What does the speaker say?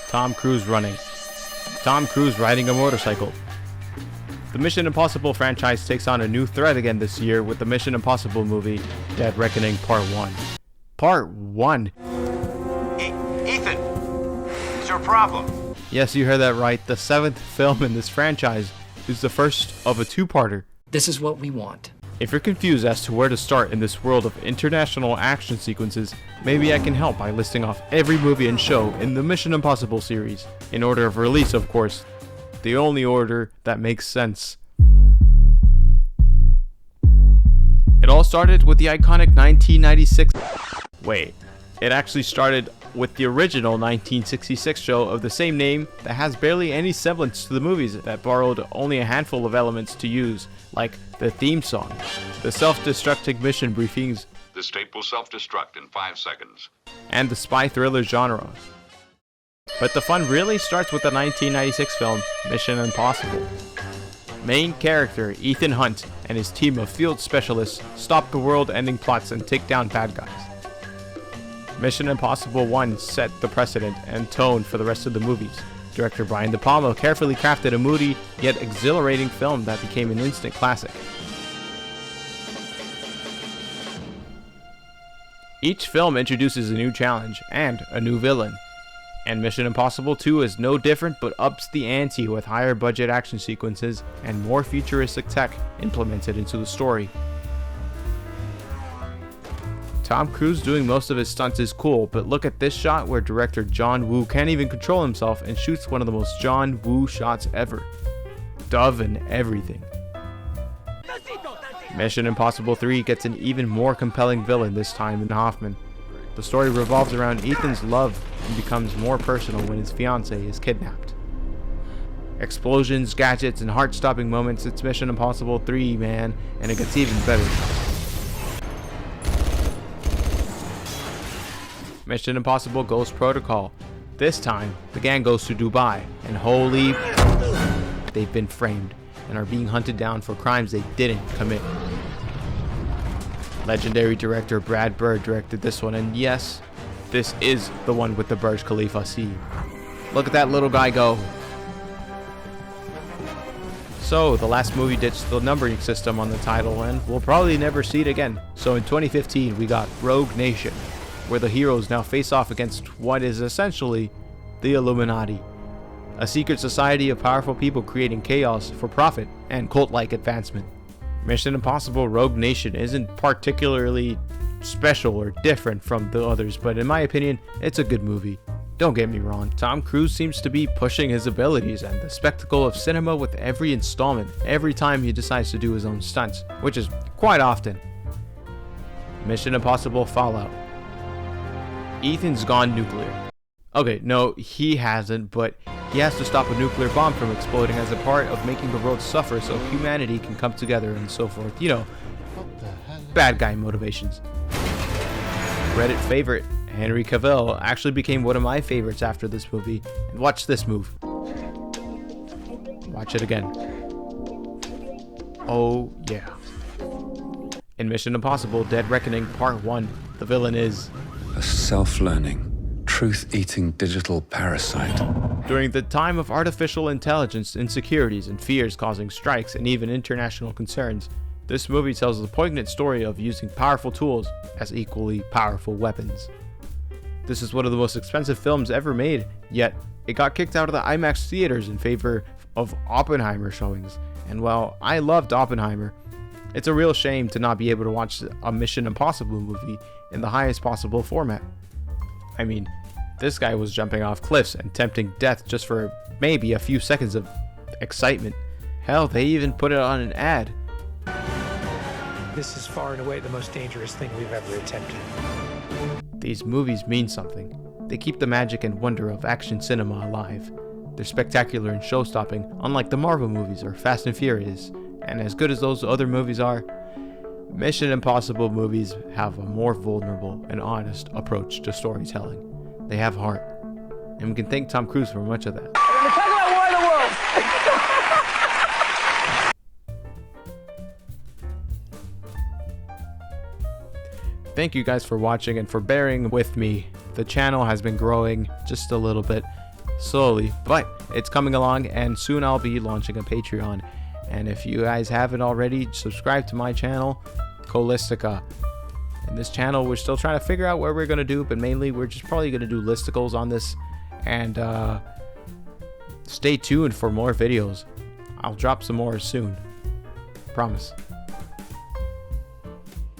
Tom Cruise running. Tom Cruise riding a motorcycle. The Mission Impossible franchise takes on a new threat again this year with the Mission Impossible movie, Dead Reckoning Part 1. Part 1? Ethan, is there a problem? Yes, you heard that right. The 7th film in this franchise is the first of a two-parter. This is what we want. If you're confused as to where to start in this world of international action sequences, maybe I can help by listing off every movie and show in the Mission Impossible series, in order of release of course, the only order that makes sense. It all started with the iconic 1996... Wait, it actually started with the original 1966 show of the same name that has barely any semblance to the movies, that borrowed only a handful of elements to use, like the theme song, the self-destructing mission briefings, This tape will self-destruct in 5 seconds, and the spy thriller genre. But the fun really starts with the 1996 film Mission Impossible. Main character Ethan Hunt and his team of field specialists stop the world-ending plots and take down bad guys. Mission Impossible 1 set the precedent and tone for the rest of the movies. Director Brian De Palma carefully crafted a moody yet exhilarating film that became an instant classic. Each film introduces a new challenge and a new villain. And Mission Impossible 2 is no different, but ups the ante with higher budget action sequences and more futuristic tech implemented into the story. Tom Cruise doing most of his stunts is cool, but look at this shot where director John Woo can't even control himself and shoots one of the most John Woo shots ever. Dove and everything. Mission Impossible 3 gets an even more compelling villain this time in Hoffman. The story revolves around Ethan's love and becomes more personal when his fiancée is kidnapped. Explosions, gadgets, and heart-stopping moments, it's Mission Impossible 3, man, and it gets even better. Mission Impossible Ghost Protocol. This time, the gang goes to Dubai, and holy... they've been framed, and are being hunted down for crimes they didn't commit. Legendary director Brad Bird directed this one, and yes, this is the one with the Burj Khalifa scene. Look at that little guy go. So, the last movie ditched the numbering system on the title, and we'll probably never see it again. So in 2015, we got Rogue Nation, where the heroes now face off against what is essentially the Illuminati, a secret society of powerful people creating chaos for profit and cult-like advancement. Mission Impossible Rogue Nation isn't particularly special or different from the others, but in my opinion, it's a good movie. Don't get me wrong, Tom Cruise seems to be pushing his abilities and the spectacle of cinema with every installment, every time he decides to do his own stunts, which is quite often. Mission Impossible Fallout. Ethan's gone nuclear. Okay, no, he hasn't, but he has to stop a nuclear bomb from exploding as a part of making the world suffer so humanity can come together and so forth. You know, bad guy motivations. Reddit favorite Henry Cavill actually became one of my favorites after this movie. And watch this move. Watch it again. Oh yeah. In Mission Impossible Dead Reckoning Part 1, the villain is a self-learning, truth-eating digital parasite. During the time of artificial intelligence insecurities and fears causing strikes and even international concerns, this movie tells the poignant story of using powerful tools as equally powerful weapons. This is one of the most expensive films ever made, yet it got kicked out of the IMAX theaters in favor of Oppenheimer showings. And while I loved Oppenheimer, it's a real shame to not be able to watch a Mission Impossible movie in the highest possible format. I mean, this guy was jumping off cliffs and tempting death just for maybe a few seconds of excitement. Hell, they even put it on an ad. This is far and away the most dangerous thing we've ever attempted. These movies mean something. They keep the magic and wonder of action cinema alive. They're spectacular and show-stopping, unlike the Marvel movies or Fast and Furious. And as good as those other movies are, Mission Impossible movies have a more vulnerable and honest approach to storytelling. They have heart, and we can thank Tom Cruise for much of that. Thank you guys for watching and for bearing with me. The channel has been growing just a little bit, slowly, but it's coming along, and soon I'll be launching a Patreon. And if you guys haven't already, subscribe to my channel, COLLISTICA. In this channel, we're still trying to figure out what we're going to do, but mainly we're just probably going to do listicles on this. And stay tuned for more videos. I'll drop some more soon. Promise.